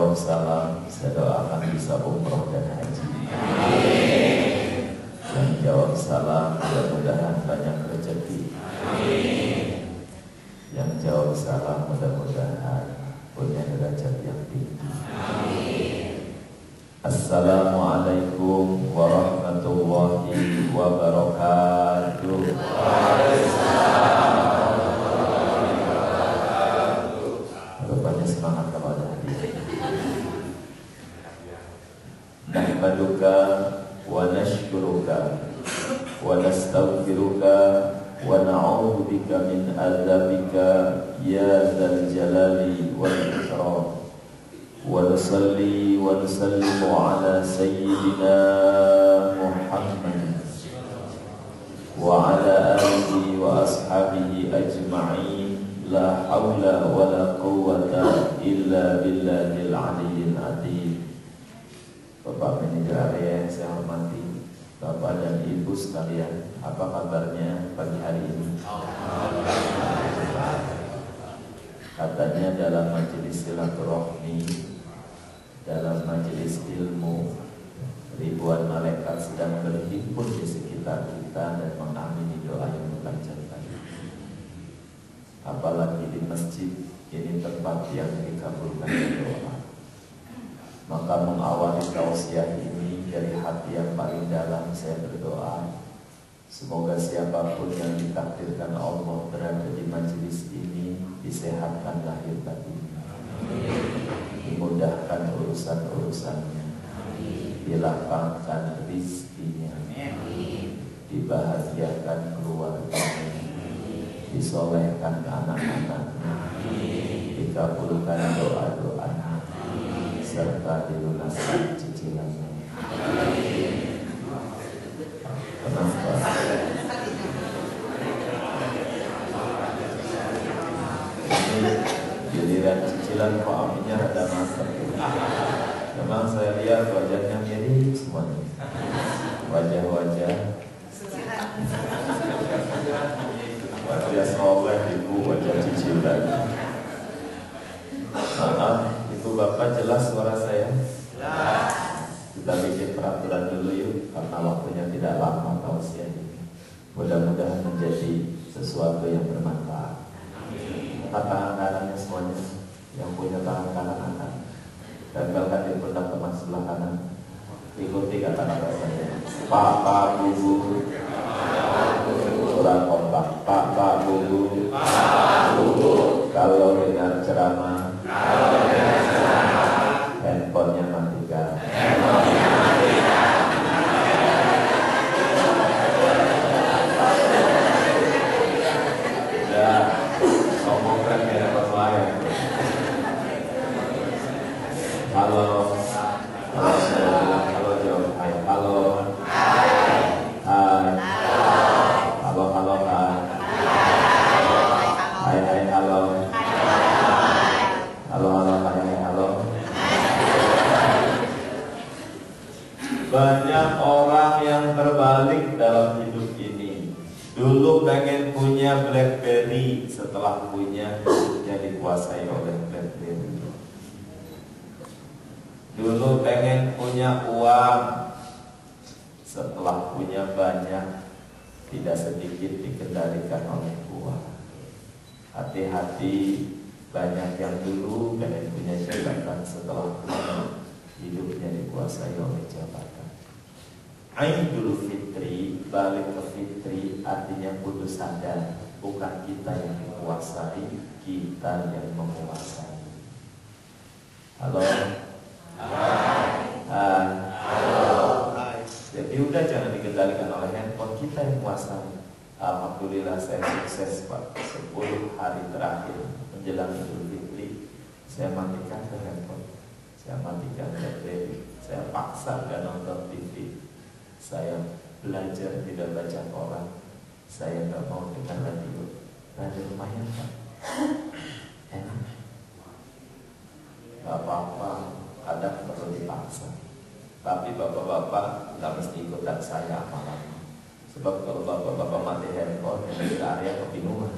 jawab salam, saya doakan bisa umroh dan haji. Yang jawab salam, mudah-mudahan banyak rezeki. Yang jawab salam, mudah-mudahan punya derajat yang tinggi. Assalamualaikum warahmatullahi wabarakatuh. Rupanya semangat kalau ada hadir. Nahmaduka wa nashkuruka wa nastaghfiruka wa na'udzu bika min adzabika ya dzal jalali wal ikram. Wa nusalli wa nusallimu ala sayyidina Muhammad wa ala alihi wa ashabihi ajma'in. La haula wa la quwwata illa billahil aliyyil azim. Bapak manajer area yang saya hormati, Bapak dan Ibu sekalian, apa kabarnya pagi hari ini? Katanya dalam majelis silaturahmi, dalam majelis ilmu, ribuan malaikat sedang berhimpun di sekitar kita dan mengamini doa yang dipanjatkan. Apalagi di masjid, ini tempat yang dikabulkan doa. Maka mengawali tausiah ini dari hati yang paling dalam, saya berdoa semoga siapapun yang ditakdirkan Allah berada di majelis ini disehatkan lahir batinnya, dimudahkan urusan-urusannya, dilapangkan rizkinya, dibahagiakan keluarganya, disolehkan anak-anaknya, dikabulkan doa-doanya, serta dilunaskan cicilannya. Kenapa? Ini giliran cicilan kok aminnya rada masak. Memang saya lihat wajahnya mirip semuanya, wajah-wajah wajah soleh ibu, wajah cicilan. Maaf, itu Bapak jelas suara saya? Jelas. Kita bikin peraturan dulu yuk, karena waktunya tidak lama tausiah ini. Mudah-mudahan menjadi sesuatu yang bermanfaat. Angkat tangan kanannya semuanya. Yang punya tangan kanan angkat. Tempelkan di pundak teman sebelah kanan. Ikuti kata-kata saya. Pak, Bu. Kurang kompak. Pak, Bu. Kalau dengar ceramah, handphonenya matikan. Ya, ngomongkan kayak dapat lain. Halo, halo jawab. Hai, halo. Hai. Halo, halo, hai. Hai, halo. Halo, hai, halo. Banyak orang yang terbalik dalam hidup ini. Dulu pengen punya BlackBerry, setelah punya hidupnya dikuasai oleh BlackBerry. Dulu pengen punya uang, setelah punya banyak, tidak sedikit dikendalikan oleh uang. Hati-hati, banyak yang dulu pengen punya jabatan, setelah punya hidupnya dikuasai oleh jabatan. Aidul Fitri, balik ke fitri, artinya putus sadar. Bukan kita yang dikuasai, kita yang menguasai. Halo. Hai. Halo. Jadi udah jangan dikendalikan oleh handphone, kita yang menguasai. Alhamdulillah saya sukses Pak. 10 hari terakhir menjelang Idul Fitri, saya matikan ke handphone, saya matikan BlackBerry, saya paksa gak nonton TV. Saya belajar tidak baca koran. Saya nggak mau dengar radio. Radio lumayan Pak, enak. Gak apa-apa, kadang perlu dipaksa. Tapi bapak-bapak nggak mesti ikutan saya amalan. Sebab kalau bapak-bapak mati handphone, yang di area kebingungan.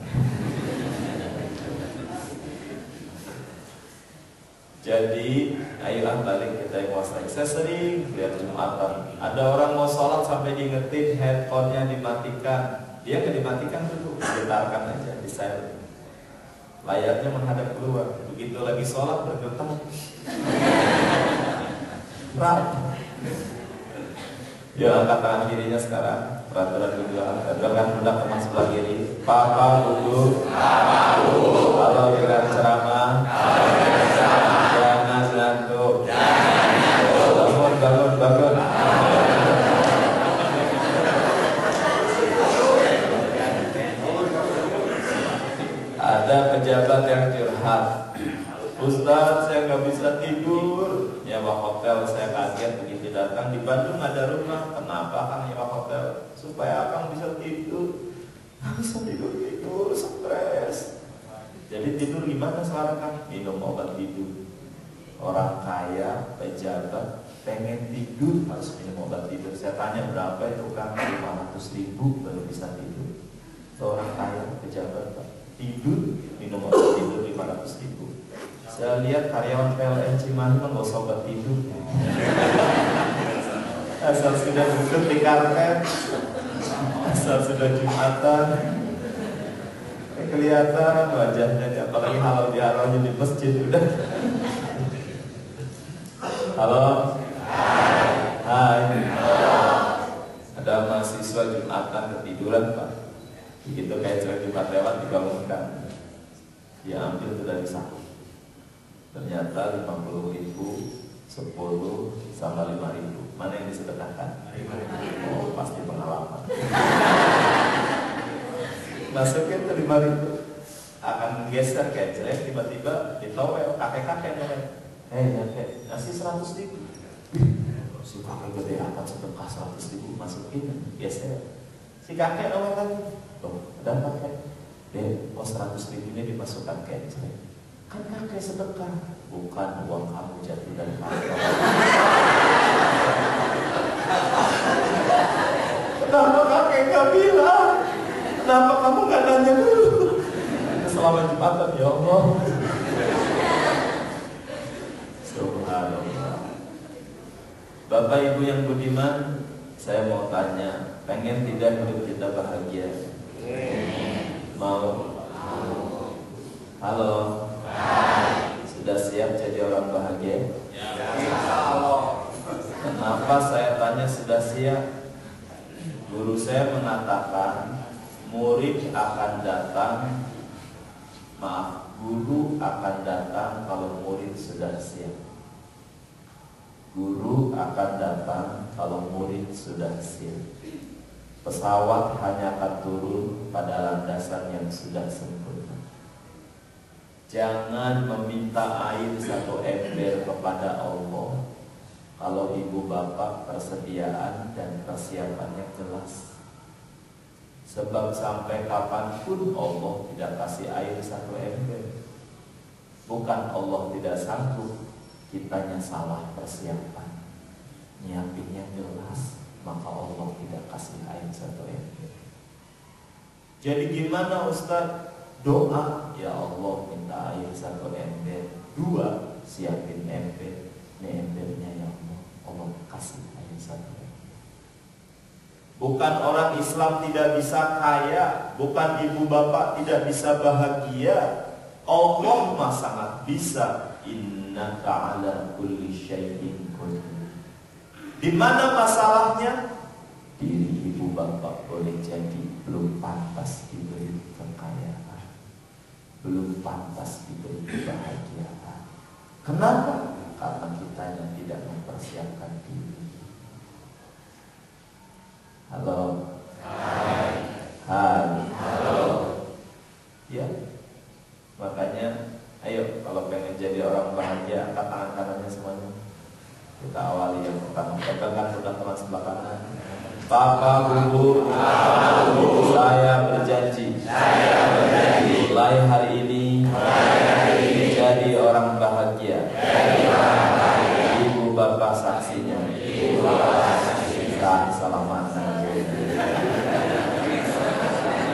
Jadi ayolah balik kita yang kuasai. Saya sering lihat Jumatan, ada orang mau sholat sampai diingetin handphonenya dimatikan. Dia nggak dimatikan dulu, digetarkan aja, di silent. Layarnya menghadap keluar. Begitu lagi sholat bergetar. Ya, angkat tangan kirinya sekarang. Peraturan kedua, tegakkan pundak teman sebelah kiri. Papa duduk. Kalau dengan ceramah, jangan ngantuk. Bangun. Ada pejabat yang curhat. Ustaz, saya nggak bisa tidur. Nyewa hotel, saya kaget begitu datang di Bandung ada rumah. Kenapa Kang nyewa hotel? Supaya Akang bisa tidur. Nggak bisa tidur, stres. Jadi tidur gimana sekarang Kang? Minum obat tidur. Orang kaya, pejabat, pengen tidur harus minum obat tidur. Saya tanya berapa itu Kang? 500.000 baru bisa tidur. Seorang kaya, pejabat, tidur, minum obat tidur 500.000. Saya lihat karyawan PLN Cimahi nggak usah obat tidur. Asal sudah duduk di karpet, asal sudah Jumatan, kelihatan wajahnya. Apalagi halal bihalanya di masjid udah. Halo, hai. Ada mahasiswa Jumatan ketiduran Pak. Begitu kayak cewek Jumat lewat dibangunkan, dia ambil itu dari saku. Ternyata 50.000, 10 sama 5.000. Mana yang disedekahkan? Oh, pasti pengalaman. Masukin ke 5.000, akan geser kecilnya, tiba-tiba ditowel, kakek-kakek ngomong, kakek, ngasih 100.000. Si kakek gede akan sedekah 100.000, masukin, geser. Si kakek ngomong lagi, loh, ada apa kakek? Deh, 100.000 ini dimasukkan kecil. Kan kakek sedekah, bukan uang kamu jatuh dari kantor. Kenapa kakek nggak bilang? Kenapa kamu nggak nanya dulu? Selama Jumatan ya Allah. Subhanallah. Bapak Ibu yang budiman, saya mau tanya, pengen tidak hidup kita bahagia? Mau? Halo. Sudah siap jadi orang bahagia? Kenapa saya tanya sudah siap? Guru saya mengatakan murid akan datang, guru akan datang kalau murid sudah siap. Guru akan datang kalau murid sudah siap. Pesawat hanya akan turun pada landasan yang sudah sempurna. Jangan meminta air 1 ember kepada Allah kalau ibu bapak persediaan dan persiapannya jelas. Sebab sampai kapanpun Allah tidak kasih air 1 ember. Bukan Allah tidak sanggup, kitanya salah persiapan. Nyiapinnya jelas, maka Allah tidak kasih air 1 ember. Jadi gimana Ustaz? Doa, ya Allah minta air 1 ember. 2, siapin ember. Ini embernya ya Allah, Allah kasih air 1 ember. Bukan orang Islam tidak bisa kaya, bukan ibu bapak tidak bisa bahagia. Allah mah sangat bisa. Innaka ala kulli syai'in qadir. Di mana masalahnya? Diri ibu bapak boleh jadi belum pantas diberi kekayaan, belum pantas diberi kebahagiaan. Kenapa? Karena kita yang tidak mempersiapkan diri. Halo. Hai. Halo. Ya. Makanya ayo kalau pengen jadi orang bahagia, angkat tangan kanannya semuanya. Kita awali yang pertama. Pegangkan pundak teman sebelah kanan. Bapak, Bu, saya berjanji mulai hari ini jadi orang bahagia. Ibu bapak saksinya. Salamatan.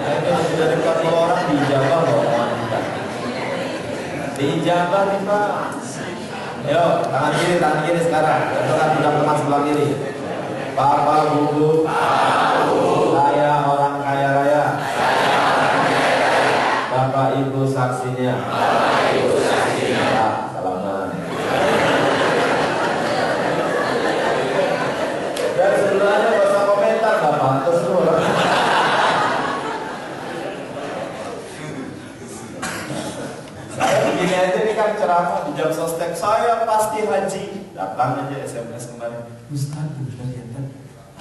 Ini sudah dekat orang dijabah loh wanita. Dijabah nih Pak. Ayo, tangan kiri sekarang. Tentukan teman sebelah kiri. Bapak, Bu, saya orang kaya raya. Bapak Ibu saksinya. Ya, salaman. Dan sebelumnya gak usah komentar Bapak, terus dulu. Saya begini aja nih kan ceramah di jam sostek, saya pasti haji. Datang aja SMS kemarin, Ustaz,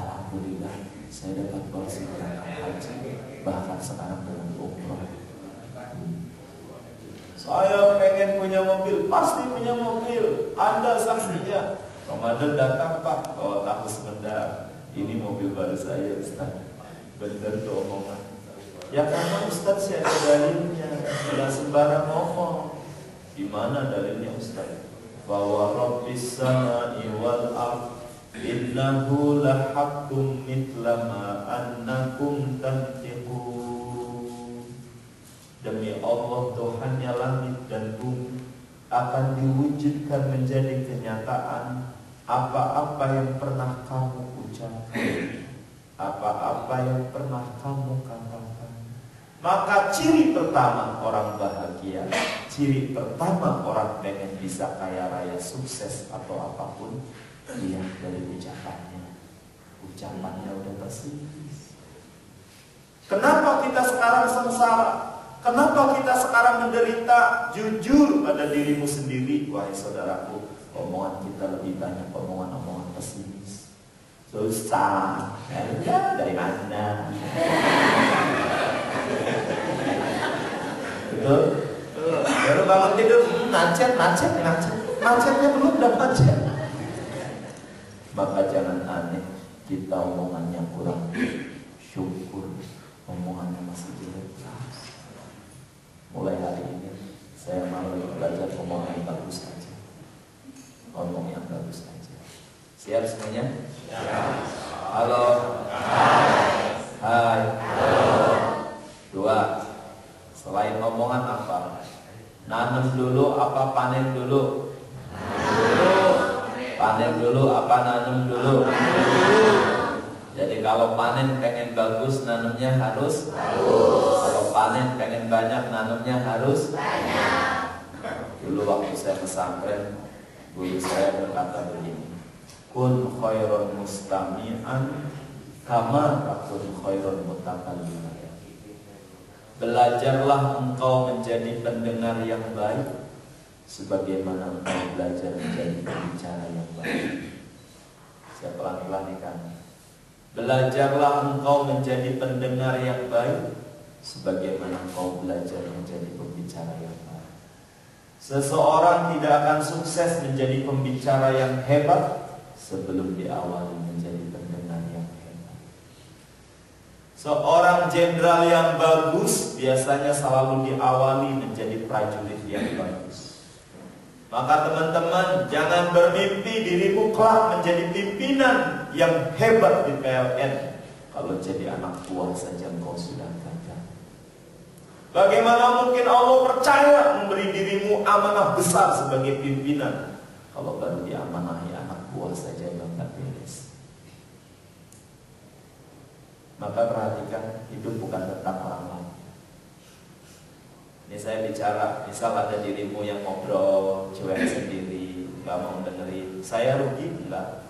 alhamdulillah saya dapat porsi berangkat haji, bahkan sekarang dengan umroh. Saya pengen punya mobil, pasti punya mobil. Anda saksinya. Ramadan datang Pak, bawa tahu sebentar. Ini mobil baru saya Ustaz. Bener tuh omongan. Ya karena Ustaz sih ada dalilnya, tidak sembarang ngomong. Di mana dalilnya Ustaz? Bahwa Rabbis samai wal ardh innahu lahaqqun mithla ma annakum tantiqun. Demi Allah Tuhannya langit dan bumi akan diwujudkan menjadi kenyataan apa-apa yang pernah kamu ucapkan, apa-apa yang pernah kamu katakan. Maka ciri pertama orang bahagia, ciri pertama orang pengen bisa kaya raya, sukses atau apapun, lihat dari ucapannya. Ucapannya udah persis. Kenapa kita sekarang sengsara? Kenapa kita sekarang menderita? Jujur pada dirimu sendiri, wahai saudaraku. Omongan kita lebih banyak omongan-omongan pesimis. Susah, ya dari mana? Betul? Baru bangun tidur, macetnya belum udah macet. Maka jangan aneh, kita omongannya kurang syukur, omongannya masih jelek. Mulai hari ini saya mau belajar ngomong yang bagus saja, ngomong yang bagus saja. Siap semuanya? Halo. Hai. Dua. Selain omongan apa? Nanam dulu apa panen dulu? Panen dulu apa nanam dulu? Jadi kalau panen pengen bagus, nanamnya harus bagus. Kalau panen pengen banyak, nanamnya harus banyak. Dulu waktu saya pesantren, guru saya berkata begini, kun khairun mustami'an kama takun khairun mutakalliman. Belajarlah engkau menjadi pendengar yang baik, sebagaimana engkau belajar menjadi pembicara yang baik. Saya pelan-pelan kan. Belajarlah engkau menjadi pendengar yang baik, sebagaimana engkau belajar menjadi pembicara yang baik. Seseorang tidak akan sukses menjadi pembicara yang hebat sebelum diawali menjadi pendengar yang hebat. Seorang jenderal yang bagus biasanya selalu diawali menjadi prajurit yang bagus. Maka teman-teman, jangan bermimpi dirimu kelak menjadi pimpinan yang hebat di PLN. Kalau jadi anak buah saja engkau sudah gagal. Bagaimana mungkin Allah percaya memberi dirimu amanah besar sebagai pimpinan, kalau baru diamanahi anak buah saja yang gak beres. Maka perhatikan, hidup bukan tentang orang lain. Ini saya bicara, misal ada dirimu yang ngobrol, cuek sendiri, gak mau dengerin. Saya rugi? Enggak.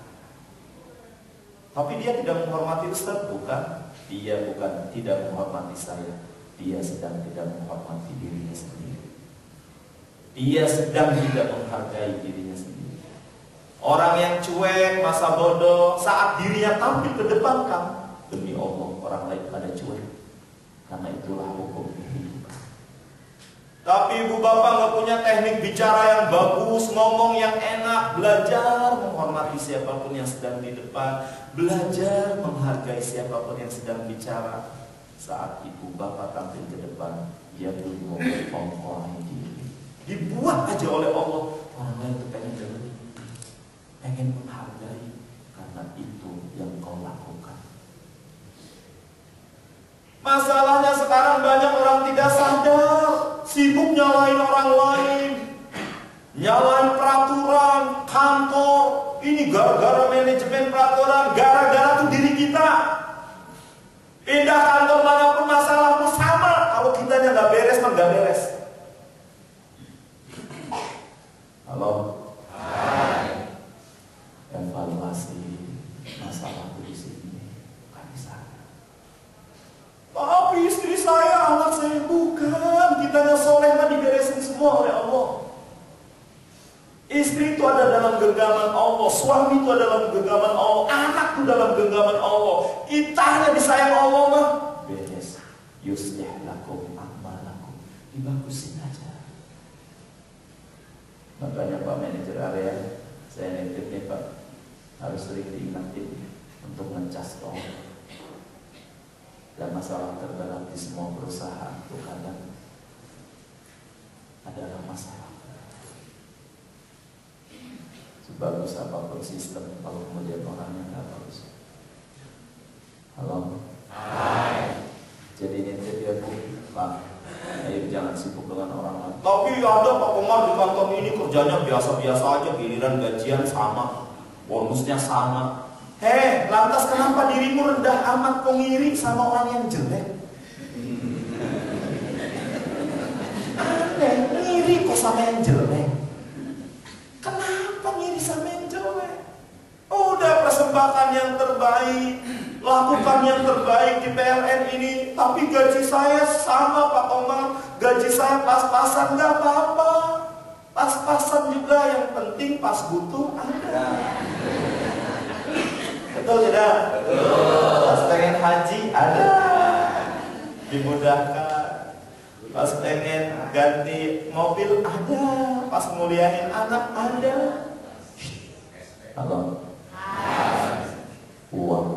Tapi dia tidak menghormati Ustaz? Bukan. Dia bukan tidak menghormati saya. Dia sedang tidak menghormati dirinya sendiri. Dia sedang tidak menghargai dirinya sendiri. Orang yang cuek, masa bodoh, saat dirinya tampil ke depan kan, demi Allah orang lain pada cuek. Karena itulah hukum kehidupan. Tapi ibu bapak gak punya teknik bicara yang bagus, ngomong yang enak, belajar menghormati siapapun yang sedang di depan, belajar menghargai siapapun yang sedang bicara. Saat ibu bapak tampil ke depan, dia belum mau berkongkong diri. Dibuat aja oleh Allah. Orang lain itu pengen dengerin, pengen menghargai, karena itu yang kau lakukan. Masalahnya sekarang banyak orang tidak sadar, sibuk nyalain orang lain, nyalain peraturan, nggak beres mah nggak beres. Halo. Evaluasi masalah di sini bukan di sana. Tapi istri saya, anak saya bukan. Kitanya soleh mah diberesin semua oleh Allah. Istri itu ada dalam genggaman Allah, suami itu ada dalam genggaman Allah, anak itu dalam genggaman Allah. Kitanya disayang Allah mah beres. Yuslih lakum a'malakum, dibagusin aja. Makanya Pak Manajer area, saya nitip nih Pak, harus sering diingatin untuk ngecas tol. Dan masalah terberat di semua perusahaan itu kadang adalah masalah. Sebagus apapun sistem, kalau kemudian orangnya nggak bagus. Halo. Hai. Jadi nitip ya Bu, Pak. Ayo jangan sibuk dengan orang lain. Tapi ada Pak Komar di kantor ini kerjanya biasa-biasa aja, giliran gajian sama, bonusnya sama. Lantas kenapa dirimu rendah amat kok ngiri sama orang yang jelek? Aneh, ngiri kok sama yang jelek. Kenapa ngiri sama yang jelek? Udah persembahkan yang terbaik, lakukan yang terbaik di PLN ini. Tapi gaji saya sama Pak Omar, gaji saya pas-pasan, gak apa-apa. Pas-pasan juga, yang penting pas butuh ada. Betul tidak? Betul. Pas pengen haji ada, dimudahkan. Pas pengen ganti mobil ada, pas nguliahin anak ada. Halo. Uang